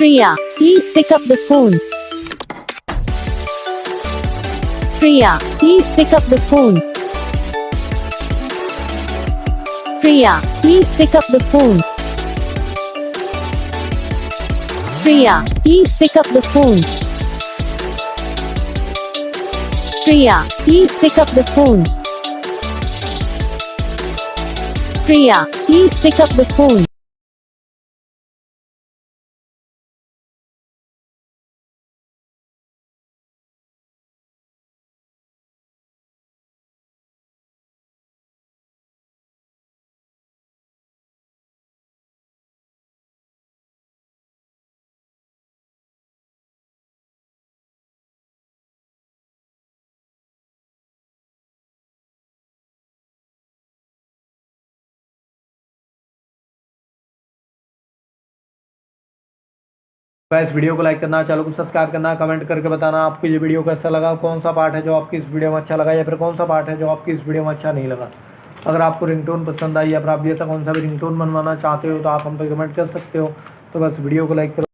Priya, please pick up the phone. Priya, please pick up the phone. Priya, please pick up the phone. Priya, please pick up the phone. Priya, please pick up the phone. Priya, please pick up the phone. इस video को like करना, channel को subscribe करना, comment करके बताना आपको ये video कैसा लगा, कौन सा पार्ट है जो आपकी इस वीडियो में अच्छा लगा या फिर कौन सा पार्ट है जो आपकी इस वीडियो में अच्छा नहीं लगा। अगर आपको रिंगटोन पसंद आई या फिर आप जैसा कौन सा भी रिंगटोन बनवाना चाहते हो तो आप हम पे कमेंट कर सकते हो। तो बस वीडियो को लाइक करो।